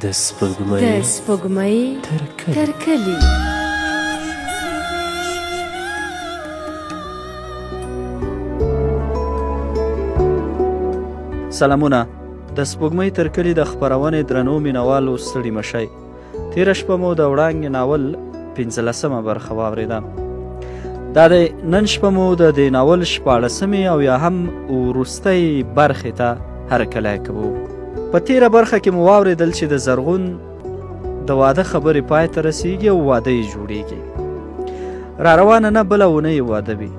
د سپوږمۍ تر کلي. سلامونه. د سپوږمۍ تر کلي د خپرونې درنو مینوالو ستړي مشئ. تېره شپه مو د وړانګې ناول 15مه برخه واورېده. دا د نن شپه مو د دې ناول 14مې او یا هم وروستۍ برخې ته هرکلی کوو. په تېره برخه کې مو واورېدل چې د زرغون د واده خبرې پای ته رسیږي او واده یې جوړیږي. را روانه نه بله اونۍ واده وي.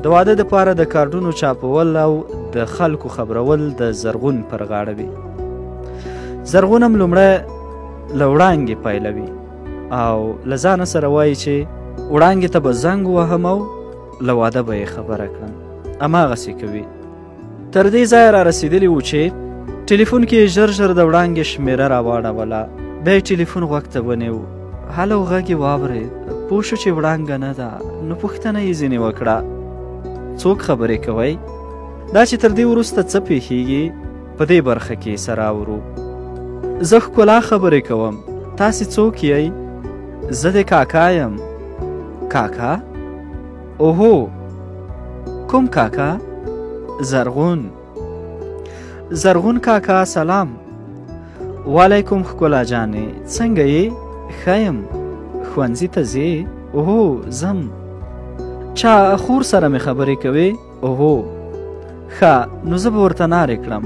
د واده دپاره د کارډونو چاپول او د خلکو خبرول د زرغون پر غاړه وي. زرغون هم لومړی له وړانګې پیلوي او له ځانه سره وایي چې وړانګې ته به زنګ ووهم او له واده به یې خبره کړم. هماغسې کوي. تر دې ځایه را رسېدلي وو چې ټلیفون کې یې ژر ژر د وړانګې شمېره راواړوله. بیا یې ټلیفون غوږ ته ونیو. هلو غږ یې واورېد. پوه شو چې وړانګه نه ده. نو پوښتنه یې ځینې وکړه. څوک خبرې کوئ؟ دا چې تر دې وروسته څه پیښیږي په دې برخه کې سره اورو. زه ښکلا خبرې کوم. تاسې څوک یئ؟ زه د کاکا یم. کاکا؟ اوهو، کوم کاکا؟ زرغون. زرغون کاکا سلام. وعلیکم ښکلا جانې، څنګه یې؟ ښه یم. ښوونځي ته ځې؟ اوهو ځم. چا خور سره مې خبرې کوې؟ اوهو. ښه، نو زه به ورته نارې کړم.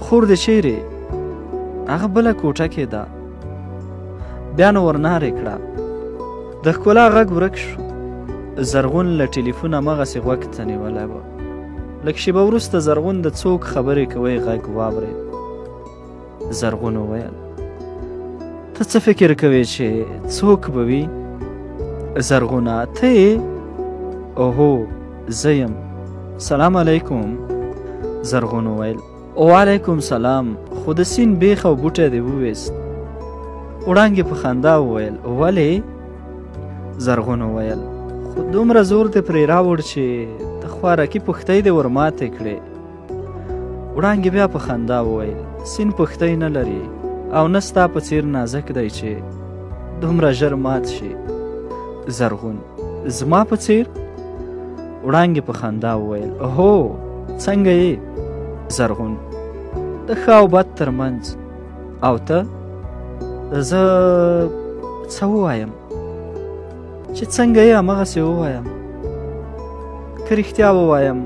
خور دې چیرې؟ هغه بله کوټه کې ده. بیا نو ورنارې کړه. د ښکلا غږ ورک شو. زرغون له ټلیفون هماغسې غوږ ته نیولی وه. لږ شېبه وروسته زرغون د څوک خبرې کوئ غږ واورېد. زرغون وویل ته څه فکر کوې چې څوک به وي؟ زرغونه ته یې؟ اوهو زه یم. سلام علیکم. زرغون وویل وعلیکم سلام. خو د سیند بیخ او بوټی دې وویست. وړانګې په خندا وویل ولې؟ زرغون وویل خو دومره زور دې پرې راوړ چې د خوارکي پښتۍ دې ورماتې کړې. وړانګې بیا په خندا وویل سیند پښتۍ نه لري او نه ستا په څېر نازک دی چې دومره ژر مات شي. زرغون زما په څېر؟ وړانګې په خندا وویل هو، څنګه یې؟ زرغون د ښه او بد تر منځ. او ته؟ زه څه ووایم؟ چې څنګه یې هماغسې ووایم. که رښتیا ووایم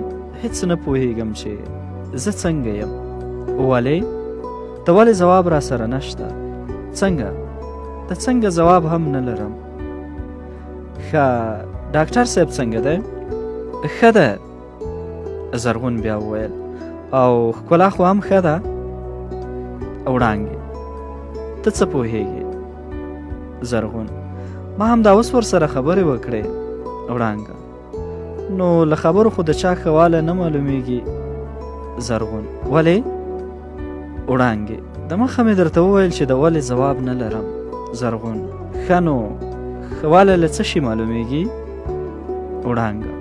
هېڅ نه پوهېږم چې زه څنګه یم. ولې؟ د ولې ځواب را سره نشته. څنګه؟ د څنګه ځواب هم نه لرم. ښه، ډاکټر صاحب څنګه دی؟ ښه ده. زرغون بیا وویل او ښکلا خو هم ښه ده؟ وړانګې ته څه پوهېږې؟ زرغون ما هم دا اوس ورسره خبرې وکړې. وړانګه نو له خبرو خو د چا ښه والی نه معلومیږي. زرغون ولې؟ وړانګې د مخه مې درته وویل چې د ولې ځواب نه لرم. زرغون ښه نو ښه والی له څه شي معلومیږي؟ وړانګه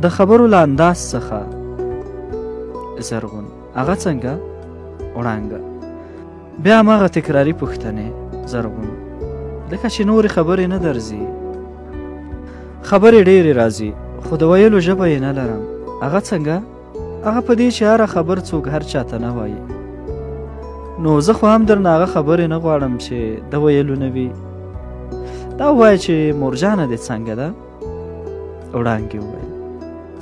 د خبرو له انداز څخه. زرغون هغه څنګه؟ وړانګه بیا هماغه تکراري پوښتنې. زرغون لکه چې نورې خبرې نه درځي. خبرې ډېرې راځي خو د ویلو ژبه یې نه لرم. هغه څنګه؟ هغه په دې چې هره خبر څوک هر چاته نه وایي. نو زه خو هم درنه هغه خبرې نه غواړم چې د ویلو نه وي. دا ووایه چې مورجانه دې څنګه ده؟ وړانګې وویل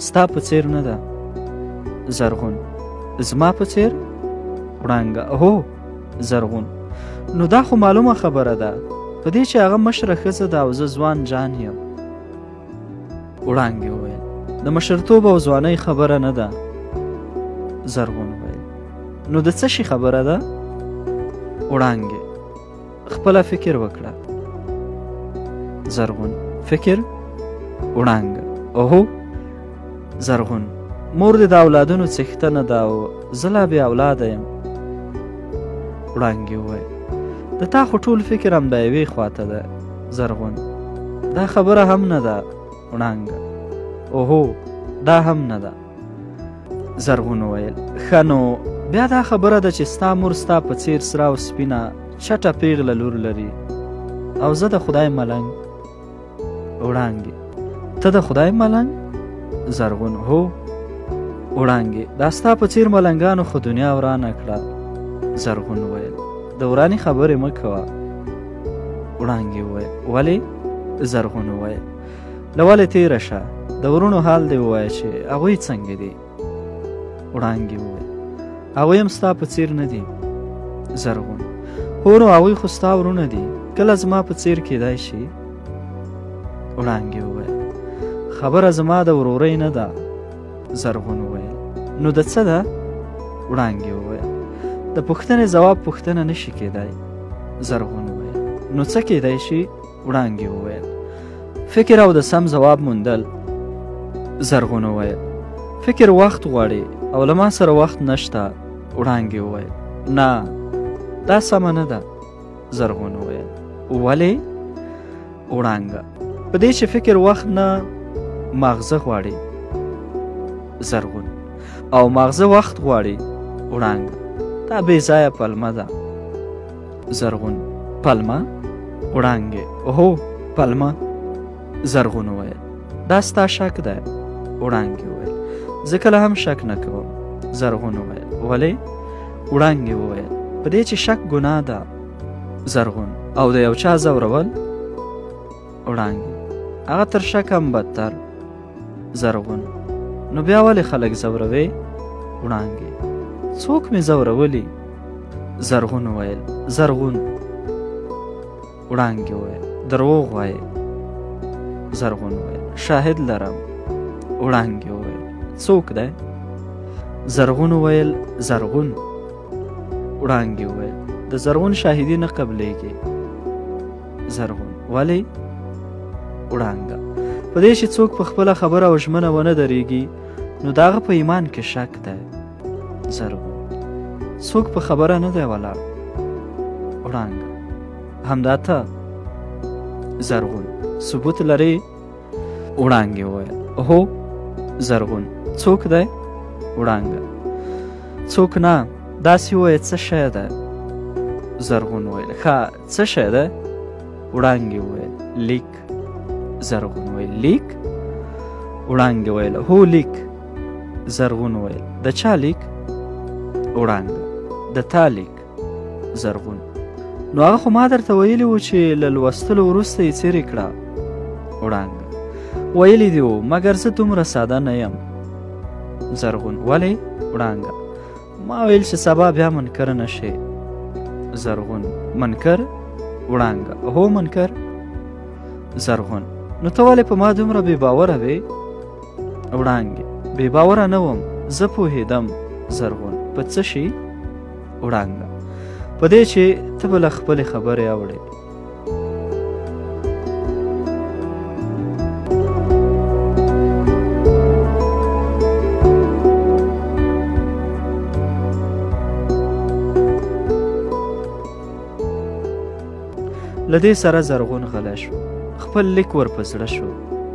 ستا په څېر نه ده. زرغون زما په څېر؟ وړانګه هو. زرغون نو دا خو معلومه خبره ده په دې چې هغه مشره ښځه ده او زه ځوان جان یم. وړانګې وویل د مشرتوب او ځوانۍ خبره نه ده. زرغون وویل نو د څه شي خبره ده؟ وړانګې خپله فکر وکړه. زرغون فکر؟ وړانګه اوهو. زرغون مور دې د اولادونو څښتنه ده او زه لا بې اولاده یم. وړانګې وویل د تا خو ټول فکر هم د یوې خواته ده. زرغون دا خبره هم نه ده. وړانګه اوهو دا هم نه ده. زرغون وویل ښه نو بیا دا خبره ده چې ستا مور ستا په څیر سره او سپینه چټه پیغله لور لري او زه د خدای ملنګ. وړانګې: ته د خدای ملنګ؟ زرغون: هو. وړانګې: دا ستا په څیر ملنګانو خو دنیا ورانه کړه. زرغون وویل: د ورانې خبرې مه کوه. وړانګې وویل: ولې؟ زرغون وویل: له ولې تېره شه، د ورونو حال دې ووایه چې هغوی څنګه دي. وړانګې وویل: هغوی هم ستا په څیر نه دي. زرغون: هو نو هغوی خو ستا ورونه دي، کله زما په څیر کیدای شي. وړانګې وویل: خبره زما د ورورۍ نه ده. زرغون وویل: نو د څه ده؟ وړانګې وویل: د پوښتنې ځواب پوښتنه نشي کیدای. زرغون وویل: نو څه کیدای شي؟ وړانګې وویل: فکر او د سم ځواب موندل. زرغون وویل: فکر وخت غواړي او له ما سره وخت نشته. وړانګې وویل: نه، دا سمه نه ده. زرغون وویل: ولې؟ وړانګه: په دې چې فکر وخت نه، ماغزه غواړي. زرغون: او ماغزه وخت غواړي. وړانګه: دا بې ځایه پلمه ده. زرغون: پلمه؟ وړانګې: هو، پلمه. زرغون وویل: دا ستا شک دی. وړانګې وویل: زه کله هم شک نه کوم. زرغون وویل: ولې؟ وړانګې وویل: په دې چې شک ګناه ده. زرغون: او د یو چا ځورول؟ وړانګې: هغه تر شک هم بدتر. زرغون: نو بیا ولې خلک ځوروي؟ وړانګې: څوک مې ځورولي؟ زرغون وویل: زرغون. وړانګې وویل: دروغ وایې. زرغون وویل: شاهد لرم. وړانګې وویل: څوک دی؟ زرغون وویل: زرغون. وړانګې وویل: د زرغون شاهدي نه قبلیږي. زرغون: ولې؟ وړانګه: په دې چې څوک په خپله خبره او ژمنه ونه درېږي، نو د هغه په ایمان کې شک دی. زرغون: څوک په خبره نه دی ولاړ. وړانګه: همدا ته. زرغون: ثبوت لرې؟ وړانګې وویل: هو. زرغون: څوک دی؟ وړانګه: څوک نه، داسې ووایه څه شی دی. زرغون وویل: ښه، څه شی دی؟ وړانګې وویل: لیک. زرغون وویل: لیک؟ وړانګې وویل: هو، لیک. زرغون وویل: د چا لیک؟ وړانګه: د تا لیک. زرغون: نو هغه خو ما درته ویلي وو چې له لوستلو وروسته یې څیرې کړه. وړانګه: ویلي دي وو، مګر زه دومره ساده نه یم. زرغون: ولې؟ وړانګه: ما ویل چې سبا بیا منکر نه شي. زرغون: منکر؟ وړانګه: هو، منکر. زرغون: نو ته ولې په ما دومره بې باوره وې؟ وړانګې: بې باوره نه وم، زه پوهېدم. زرغون: په څه شي؟ وړانګه: په دې چې ته به له خپلې خبرې اوړې. له دې سره زرغون غلی شو. خپل لیک ورپه زړه شو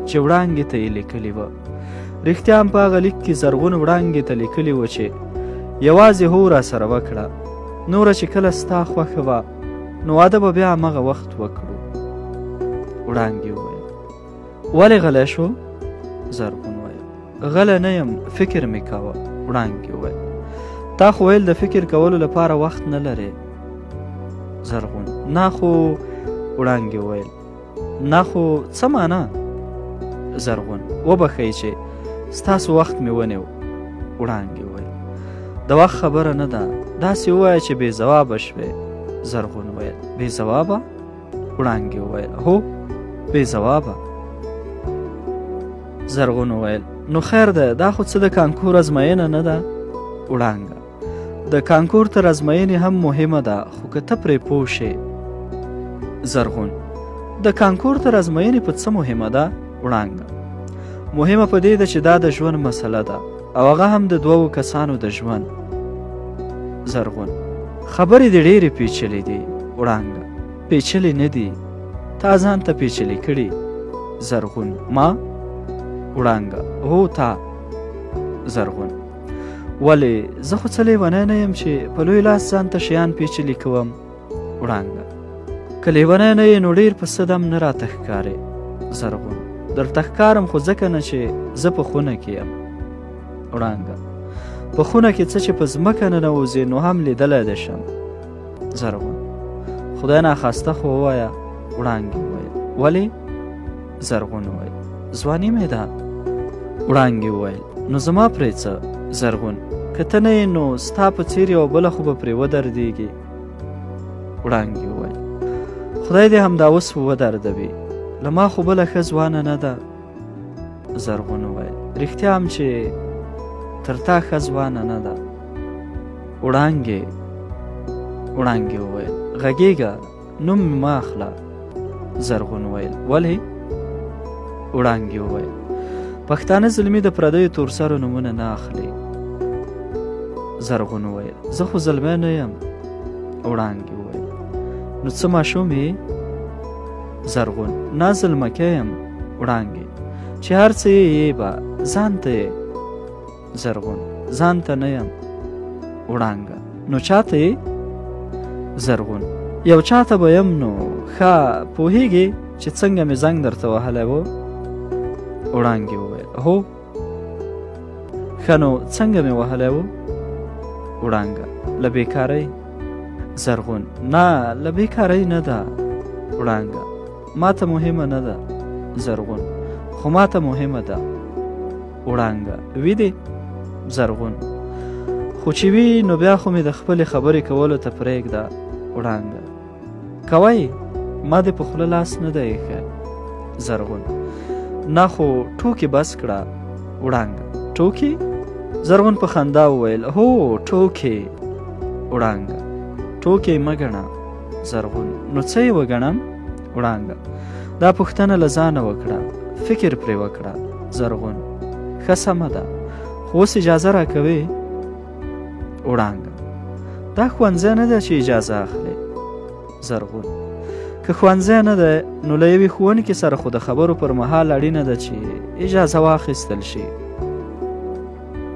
چې وړانګې ته یې لیکلي وه. رښتیا هم په هغه لیک کې زرغون وړانګې ته لیکلي وه چې یوازې هو راسره وکړه، نوره چې کله ستا خوښه وه نو واده به بیا همغه وخت وکړو. وړانګې وویل: ولې غلی شو؟ زرغون وویل: غلی نه یم، فکر مې کوه. وړانګې وویل: تا خو ویل د فکر کولو لپاره وخت نه لرې. زرغون: نه خو. وړانګې وویل: نه خو څه معنا؟ زرغون: وبښئ چې ستاسو وخت مې ونیو. وړانګې وویل: د وخت خبره نه ده، داسې ووایه چې بې ځوابه شوې. زرغون وویل: بې ځوابه؟ وړانګې وویل: هو، بې ځوابه. زرغون وویل: نو خیر ده، دا خو څه د کانکور ازموینه نه ده؟ وړانګه: د کانکور تر ازموینې هم مهمه ده، خو که ته پرې پوه شې. زرغون: د کانکور تر ازموینې په څه مهمه ده؟ وړانګه: مهمه په دې ده چې دا د ژوند مسله ده، او هغه هم د دوو کسانو د ژوند. زرغون: خبرې دې ډېرې پیچلې دي. وړانګه: پیچلې نه دي، تا ځان ته پیچلې کړي. زرغون: ما؟ وړانګه: هو، تا. زرغون: ولې زه خو څه لیونی نه یم چې په لوی لاس ځان ته شیان پیچلي کوم. وړانګه: که لیونی نه یې نو ډېر په څه دم نه راته ښکارې. زرغون: درته ښکارم خو ځکه نه چې زه په خونه کې یم. وړانګه: په خونه کې څه چې په ځمکه ننوځې نو هم لیدلی دې شم. زرغون: خدای ناخواسته خو ووایه. وړانګې وویل: ولې؟ زرغون وویل: ځواني مې ده. وړانګې وویل: نو زما پرې څه؟ زرغون: که ته نه یې نو ستا په څېر یوه بله خو به پرې ودردېږي. وړانګې وویل: خدای دې همدا اوس ودردوي، له ما خو بله ښه ځوانه نه ده. زرغون وویل: رښتیا هم چې تر تا ښه ځوانه نه ده. وړانګې وویل: غږېږه، نوم مې مه اخله. زرغون وویل: ولې؟ وړانګې وویل: پښتانه زلمي د پردیو تورسرو نومونه نه اخلي. زرغون وویل: زه خو زلمی نه یم. وړانګې وویل: نو څه ماشوم یې؟ زرغون: نه زلمکی یم. وړانګې: چې هر څه یې به ځان ته یې. زرغون: ځان ته نه یم. وړانګه: نو چاته یې؟ زرغون: یو چاته به یم. نو ښه پوهېږې چې څنګه مې زنګ درته وهلی و؟ وړانګې وویل: هو. ښه نو څنګه مې وهلی و؟ وړانګه: له بېکارۍ. زرغون: نه له بېکارۍ نه ده. وړانګه: ما ته مهمه نه ده. زرغون: خو ما ته مهمه ده. وړانګه: ویدې؟ زرغون: خو چې وي نو بیا خو مې د خپلې خبرې کولو ته پرېږده. وړانګه: کوئ؟ ما دې په خوله لاس نه دی ایښی. زرغون: نه خو ټوکې بس کړه. وړانګه: ټوکې؟ زرغون په خندا وویل: هو ټوکې. وړانګه: ټوکې مه ګڼه. زرغون: نو څه یې وګڼم؟ وړانګه: دا پوښتنه له ځانه وکړه، فکر پرې وکړه. زرغون: ښه سمه ده، خو اوس اجازه راکوې؟ وړانګه: دا ښوونځی نه ده چې اجازه اخلي. زرغون: که ښوونځی نه ده نو له یوې ښوونکي سره خو د خبرو پر مهال اړینه ده چې اجازه واخیستل شي.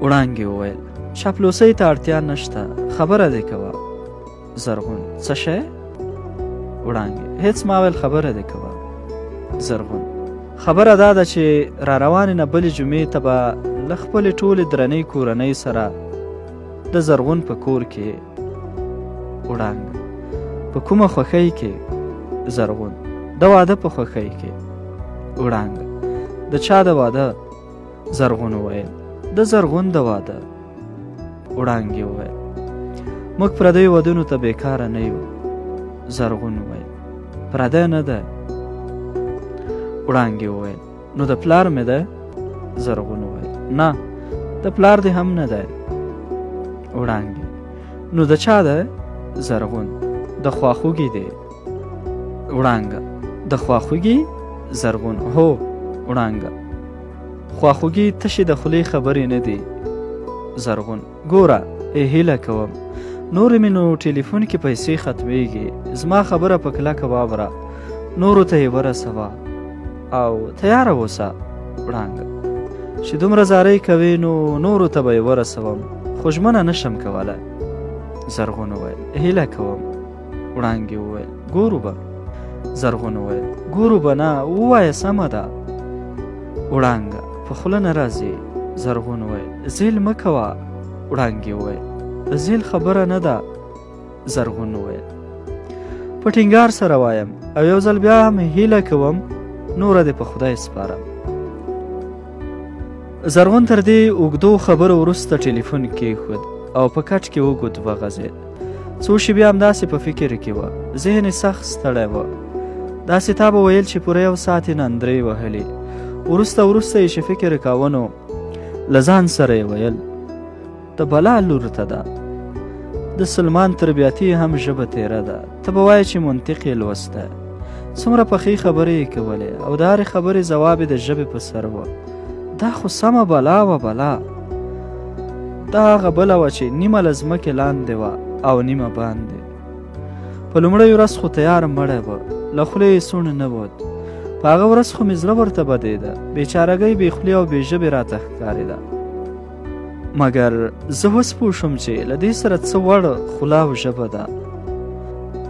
وړانګې وویل: چاپلوسۍ ته اړتیا نشته، خبره دې کوه. زرغون: څه شی؟ وړانګې: هېڅ ما ویل، خبره دې کوه. زرغون: خبره دا ده چې را روانې نه بلې جمعې ته به له خپلې ټولې درنۍ کورنۍ سره د زرغون په کور کې. وړانګه: په کومه خوښۍ کې؟ زرغون: د واده په خوښۍ کې. وړانګه: د چا د واده؟ زرغون وویل: د زرغون د واده. وړانګې وویل: موږ پردیو ودونو ته بیکاره نه یو. زرغون وویل: پردی نه ده. وړانګې وویل: نو د پلار مې ده؟ زرغون وویل: نه د پلار دې هم نه دی. وړانګې: نو د چا ده؟ زرغون: د خواخوږي دی. وړانګه: د خواخوږي؟ زرغون: هو. وړانګه: خواخوږي تشې د خولې خبرې نه دي. زرغون: ګوره هیله کوم، نورې مې نو ټلیفون کې پیسې ختمیږي، زما خبره په کلکه واوره، نورو ته یې ورسوه او تیاره اوسه. وړانګه: چې دومره زارۍ کوې نو نورو ته به یې ورسوم، خو ژمنه نشم کولی. زرغون وویل: هیله کوم. وړانګې وویل: ګورو به. زرغون وویل: ګورو به نه، ووایه سمه ده. وړانګه: په خوله نه راځي. زرغون وویل: زیل مه کوه. وړانګې وویل: زیل خبره نه ده. زرغون وویل: په ټینګار سره وایم او یو ځل بیا هم هیله کوم، نوره دې په خدای سپارم. زرغون تر دې اوږدو خبرو وروسته ټلیفون کېښود او په کټ کې وګوت وغځېد. څو شېبې همداسې په فکر کې وه، ذهن یې سخت ستړی وه. داسې تا به ویل چې پوره 1 ساعت یې نندرې وهلې. وروسته یې چې فکر کاوه نو له ځان سره یې ویل: د بلا لور ته ده، د سلمان تربیاتي هم ژبه تیره ده، ته به وایې چې منطق یې لوسته. څومره پخې خبرې یې کولې او د هرې خبرې ځواب یې د ژبې په سر وه. دا خو سمه بلا وه. بلا دا هغه بله وه چې نیمه له ځمکې لاندې وه او نیمه باندې. په لومړۍ ورځ خو تیار مړی به، له خولې یې سوڼ نه بود. په هغه ورځ خو مې زړه ورته بدېده، بېچارګۍ بې خولې او بې ژبې راته ښکارېده. مګر زه اوس پوه شوم چې له دې سره څه وړ خوله او ژبه ده.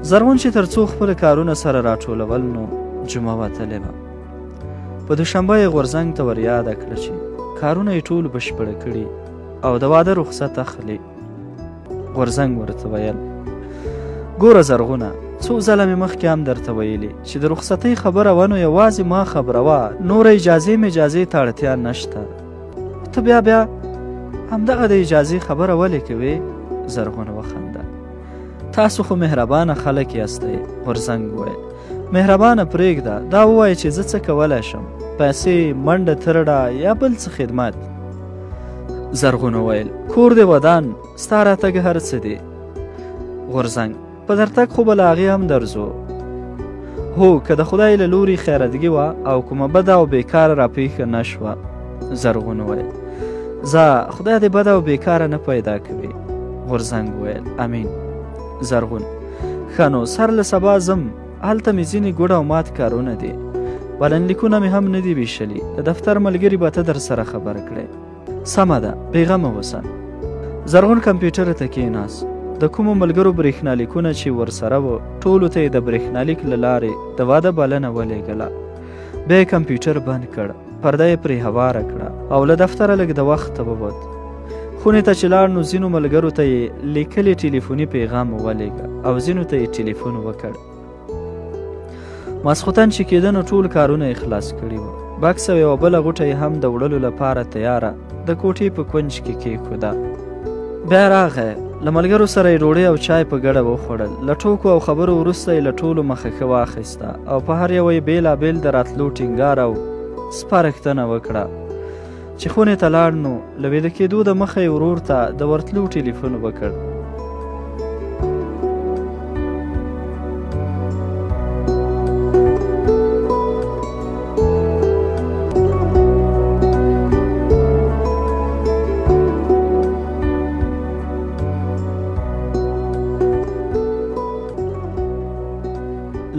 زرغون چې تر څو خپل کارونه سره راټولول نو جمعه وتلې وه. په دوشنبه یې غورځنګ ته ور یاده کړه چې کارونه یې ټول بشپړه کړي او د واده رخصت اخلي. غورځنګ ورته ویل ګوره زرغونه، څو ځله مې مخکې هم درته ویلي چې د رخصتۍ خبره ونه یوازې ما خبروه، نوره اجازې ته اړتیا نشته. ته بیا همدغه د اجازې خبره ولې کوې؟ زرغونه وخندل. تاسو خو مهربانه خلک یاستئ. غورځنګ وویل مهربانه پرېږده، دا ووایه چې زه څه کولی شم، پیسې، منډه ترړه یا بل څه خدمت. زرغون وویل کور دې ودان، ستا راتګ هر څه دی. غورځنګ په درتګ خو به له هغې هم درځو. هو که د خدای له لوري خیرتګي وه او کومه بده او بیکاره راپېښه نه شوه. زرغون وویل ځه خدای دې بده او بیکاره نه پیدا کوي. غورځنګ وویل امین. زرغون ښه نو سر له سبا ځم، هلته مې ځینې ګوډ او مات کارونه دي، بلنلیکونه مې هم نه دي ویشلي، د دفتر ملګري به ته در سره خبر کړی. سمه ده، بېغمه اوسه. زرغون کمپیوټر ته کېناست. د کومو ملګرو برېښنالیکونه چې ورسره وو ټولو ته یې د برېښنالیک له لارې د واده بلنه ولېږله. بیا یې کمپیوټر بند کړ، پرده یې پرې هواره کړه او له دفتره لږ د وخته ووت. خونې ته چې لاړ نو ځینو ملګرو ته یې لیکلي ټلیفوني پیغام ولېږه او ځینو ته یې ټلیفون وکړ. ماسخوتن چې کېده نو ټول کارونه یې خلاص کړي وو. بکس او یوه بله غوټه یې هم د وړلو لپاره تیاره د کوټې په کونج کې کېښوده. بیا راغی، له ملګرو سره یې ډوډۍ او چای په ګډه وخوړل. له ټوکو او خبرو وروسته یې له ټولو مخه ښه واخیسته او په هر یوه یې بېلابېل د راتلو ټینګار او سپارښتنه وکړه. چې خونې ته لاړ نو له ویده کېدو د مخه یې ورور ته د ورتلو ټلیفون وکړ.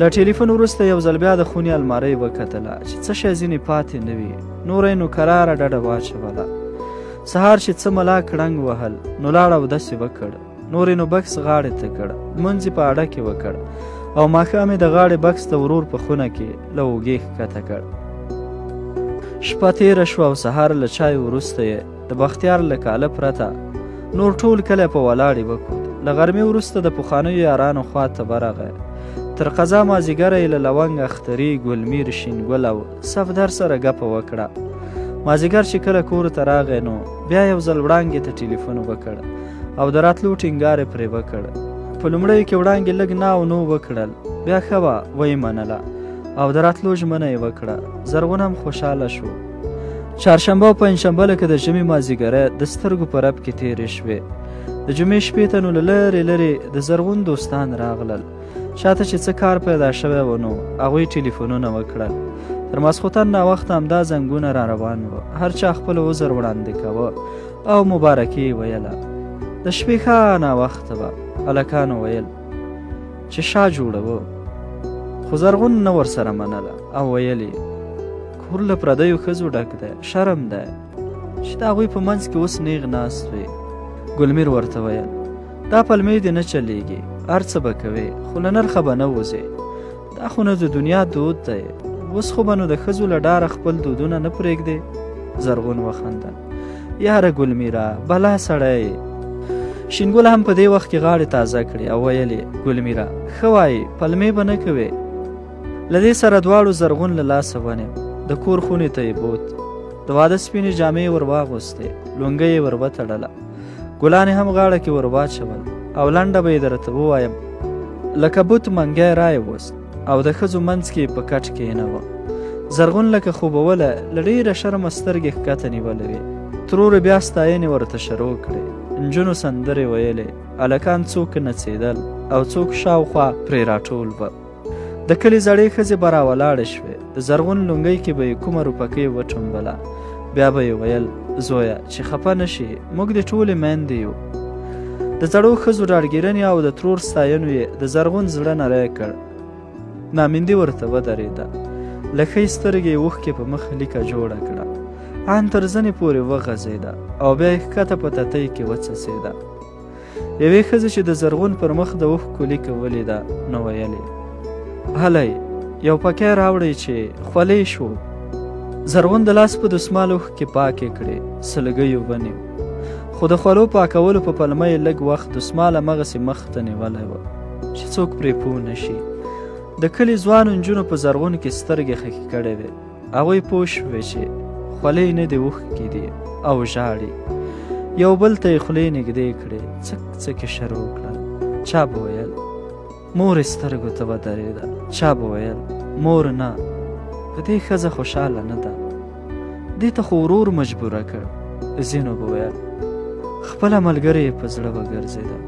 له ټلیفون وروسته یو ځل بیا د خونې المارۍ وکتله چې څه شی ځینې پاتې نه وي. نوره یې نو کراره ډډه واچوله. سهار چې څه ملا کړنګ وهل نو لاړ اودس یې وکړ. نور یې نو بکس غاړې ته کړ، لمونځ یې په اډه کې وکړ او ماښام یې د غاړې بکس د ورور په خونه کې له اوږې ښکته کړ. شپه تېره شوه او سهار له چای وروسته یې د بختیار له کاله پرته نور ټول کلی په ولاړې وکوت. له غرمې وروسته د پخوانیو یارانو خوا ته ورغی. تر قضا مازدیګره یې له لونګ، اختري، ګلمیر، شینګل او صفدر سره ګپه وکړه. مازدیګر چې کله کور ته راغی نو بیا یو ځل وړانګې ته ټلیفون وکړ او د راتلو ټینګار یې پرې وکړ. په لومړیو کې وړانګې لږ ناو نو وکړل، بیا ښه وه ویې منله او د راتلو ژمنه یې وکړه. زرغون هم خوشحاله شو. چهارشنبه او پنجشنبه لکه د ژمي مازدیګری د سترګو په رپ کې تېرې شوې. د جمعې شپې ته نو له لرې د زرغون دوستان راغلل. شاته چې څه کار پیدا شوی و نو هغوی ټلیفونونه وکړل. تر ماسخوتن ناوخته همدا زنګونه را روان وه. هر چا خپل عذر وړاندې کوه او مبارکي یې ویله. د شپې ښه ناوخته وه. هلکانو ویل چې شا جوړوه، خو زرغون نه ورسره منله او ویل یې کور له پردیو ښځو ډک دی، شرم دی چې د هغوی په منځ کې اوس نیغ ناست وي. ګلمیر ورته ویل دا پلمې دې نه چلیږي، هر څه به کوې خو له نرخه به نه وځې. دا خو نه د دنیا دود دی، اوس خو به نو د ښځو له ډاره خپل دودونه نه پرېږدې. زرغون وخندل یاره ګلمیره بلا سړی. شینګل هم په دې وخت کې غاړې تازه کړې او ویل یې ګلمیره ښه وایي، پلمې به نه کوې. له دې سره دواړو زرغون له لاسه ونیو. د کور خونې ته یې بوت. د واده سپینې جامې ور واغوستې، لونګۍ یې ور وتړله، ګلان یې هم غاړه کې ور واچول او لنډه به یې درته ووایم لکه بوت منګی رایوست او د ښځو منځ کې په کټ کېنوه. زرغون لکه خوبوله له ډېره شرمه سترګې ښکته نیولې وې. ترور بیا ستاینې ورته شروع کړې. نجونو سندرې ویلې، هلکان څوک نڅېدل او څوک شاوخوا پرې راټول وه. د کلي زړې ښځې به راولاړې شوې. د زرغون لونګۍ کې به یې کومه روپکۍ وټومبله. بیا به یې ویل زویه چې خفه نه شي، موږ د ټولې میندې یو. د زړو ښځو ډاډګیرنې او د ترور ستاینو یې د زرغون زړه نری کړ. نامیندي ورته ودرېده. له ښۍ سترګې یې اوښکې په مخ لیکه جوړه کړه. ان تر زنې پورې وغځېده او بیا یې ښکته په تتۍ کې وڅڅېده. یوې ښځې چې د زرغون پر مخ د اوښکو لیکه ولیده نو ویلې هلی یو پکی راوړئ چې خولې شو. زرغون د لاس په دسمال اوښکې پاکې کړې، سلګۍ اوبه نیو، خو د خولو پاکولو په پلمه یې لږ وخت دسمال همغسې مخ ته نیولی وه چې څوک پرې پوه نه شي. د کلي ځوانو نجونو په زرغون کې سترګې خښې کړې وې. هغوی پوه شوې چې خولې نه دې اوښکې دي او ژاړي. یو بل ته یې خولې نږدې کړې، څک څک یې شروع کړل. چا به ویل مور یې سترګو ته ودرېده، چا به ویل مور نه، په دې ښځه خوشحاله نه ده، دې ته خو ورور مجبوره کړ. ځینو به ویل خپله ملګری یې په زړه وګرځېده.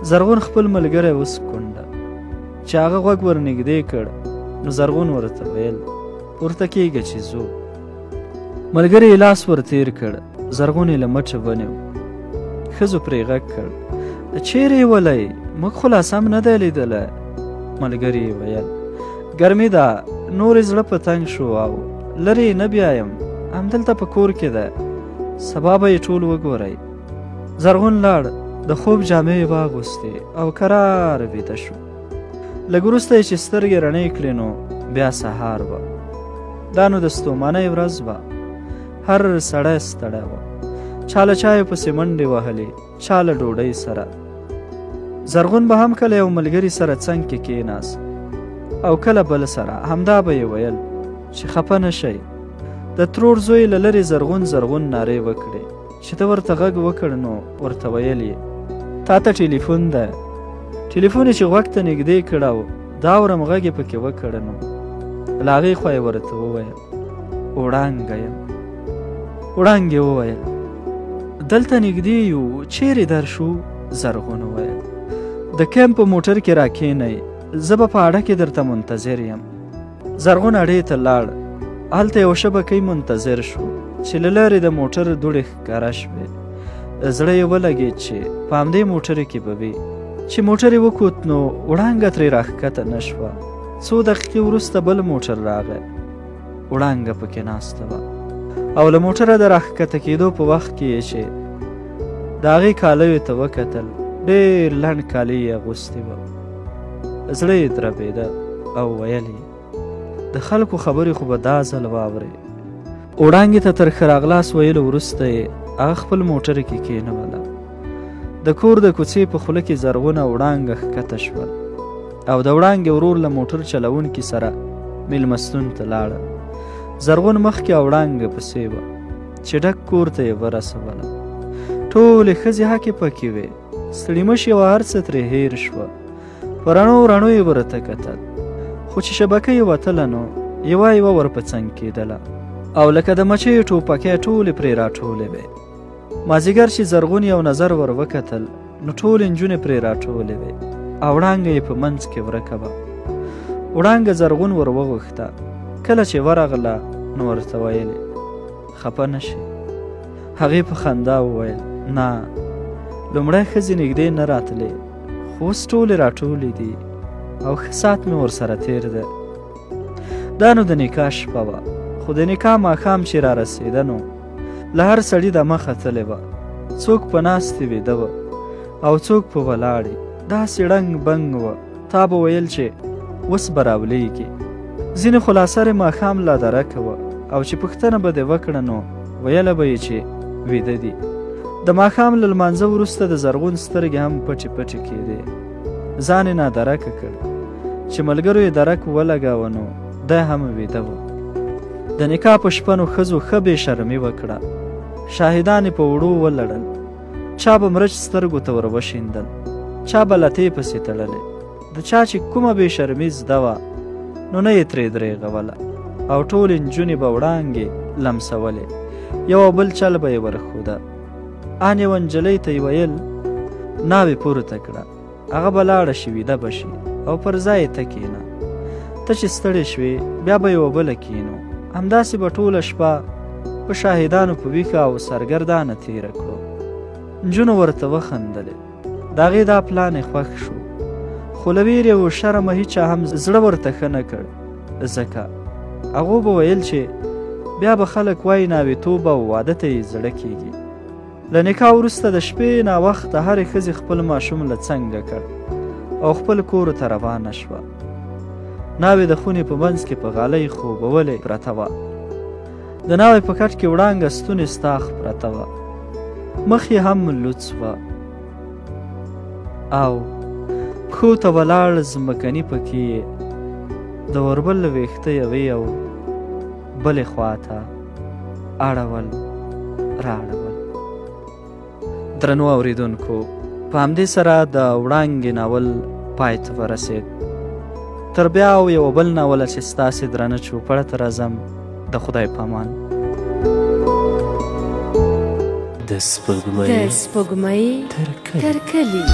زرغون خپل ملګری وسکونډه. چې هغه غوږ ور نږدې کړ نو زرغون ورته ویل پورته کېږه چې ځو. ملګری یې لاس ور تېر کړ، زرغون یې له مټه ونیو. ښځو پرې غږ کړ چیرې یې ولی؟ موږ خو لا سم نه دی لیدلی. ملګري یې ویل ګرمي ده، نور یې زړه په تنګ شو او لرې نه بیایم، همدلته په کور کې ده، سبا به یې ټول وګورئ. زرغون لاړ، د خوب جامې یې واغوستې او کرار ویده شو. لږ وروسته یې چې سترګې رڼې کړې نو بیا سهار وه. دا نو د ستومانۍ ورځ وه. هر سړی ستړی وه. چا له چایو پسې منډې وهلې، چا له ډوډۍ سره. زرغون به هم کله یو ملګري سره څنګ کې کېناست او کله بل سره. همدا به یې ویل چې خفه نه شئ. د ترور زوی له لرې زرغون زرغون نارې وکړې. چې ته ورته غږ وکړ نو ورته ویل یې تا ته ټلیفون ده. ټلیفون یې چې غوږ ته نږدې کړ او دا اورم غږ یې پکې وکړ نو له هغې خوا یې ورته وویل وړانګه یم. وړانګ یې وویل دلته نږدې یو، چیرې درشو؟ زرغون وویل د کیمپ په موټر کې راکښېنئ، زه به په اډه کې درته منتظر یم. زرغون اډې ته لاړ. هلته یو شبکۍ منتظر شو چې له لارې د موټر دوړې ښکاره شوې. زړه یې ولګېد چې په همدې موټر کې به وي. چې موټر یې وکوت نو وړانګه ترې راښکته نه شوه. څو دقیقې وروسته بل موټر راغی. وړانګه پکې ناسته وه او له موټره د راښکته کېدو په وخت کې یې چې د هغې کالیو ته وکتل، ډېر لنډ کالي یې اغوستي وه. زړه یې دربېده او ویل یې د خلکو خبرې خو به دا ځل واورې. وړانګې ته تر ښه راغلاست ویلو وروسته یې هغه خپل موټر کې کېنوله. د کور د کوڅې په خوله کې زرغونه وړانګه ښکته شول او د وړانګې ورور له موټر چلوونکي سره میلمستون ته لاړل. زرغون مخکې او وړانګه پسې وه چې ډک کور ته یې ورسوله. ټولې ښځې هکې پکې وې. ستړي مشي او هر څه ترې هېر شوه. په رڼو رڼو یې ورته کتل، خو چې شبکه یې وتله نو یوه یوه ور په څنګ کېدله او لکه د مچیو ټوپکۍ ټولې پرې راټولې وې. مازدیګر چې زرغون یو نظر ور وکتل نو ټولې نجونې پرې راټولې وې او وړانګه یې په منځ کې ورکه وه. وړانګه زرغون ور وغوښته. کله چې ورغله نو ورته ویلې خفه نه شي. هغې په خندا وویل نه، لومړی ښځې نږدې نه راتلې، خو اوس ټولې راټولې دي او ښه ساعت مې ورسره تېر ده. دا نو د نکاح شپه وه، خو د نکاح ماښام چې را رسېده نو له هر سړي د مخه تلې وه. څوک په ناستې ویده وه او څوک په ولاړې. داسې ړنګ بنګ وه تا به ویل چې اوس به راولېږي. ځینې خو لا سر ماښام لا درکه وه او چې پوښتنه به دې وکړه نو ویله به یې چې ویده دي. د ماښام له لمانځه وروسته د زرغون سترګې هم پټې پټې کېدې. ځان یې نادرکه کړ. چې ملګرو یې درک ولګاوه نو دی هم ویده و. د نکاح په شپه نو ښځو ښه بې شرمي وکړه. شاهدان یې په وړو ولړل. چا به مرچ سترګو ته ور وشیندل، چا به لتې پسې تړلې. د چا چې کومه بې شرمي زده وه نو نه یې ترې درېغوله او ټولې نجونې به وړانګې لمسولې. یو او بل چل به یې ورښوده. ان یوه نجلۍ ته یې ویل ناوې پورته کړه، هغه به لاړه شي ویده به شي او پر ځای یې ته کښېنه. ته چې ستړې شوې بیا به یوه بله کښېنو. همداسې به ټوله شپه په شاهدانو په ویښه او سرګردانه تېره کړو. نجونو ورته وخندلې. د هغې دا پلان یې خوښ شو، خو له ویرې و شرمه هیچا هم زړه ورته ښه نه کړ. ځکه هغو به ویل چې بیا به خلک وایي ناوېتوب او واده ته یې زړه کېږي. له نکاح وروسته د شپې ناوخته هرې ښځې خپل ماشوم له څنګه کړ او خپل کور ته روانه شوه. ناوې د خونې په منځ کې په غالۍ خوبولې پرته وه. د ناوې په کټ کې وړانګه ستونې ستاخ پرته وه. مخ یې هم لوڅ وه او پښو ته ولاړ ځمکني پکې یې د وربل ویښته یوې او بلې خواته اړول راړول. درنو اوریدونکو، په همدې سره د وړانګې ناول پای ته ورسېد. تر بیا او یو بل ناوله چې ستاسې درنه چوپړه ته راځم، د خدای په امان. د سپوږمۍ تر کلي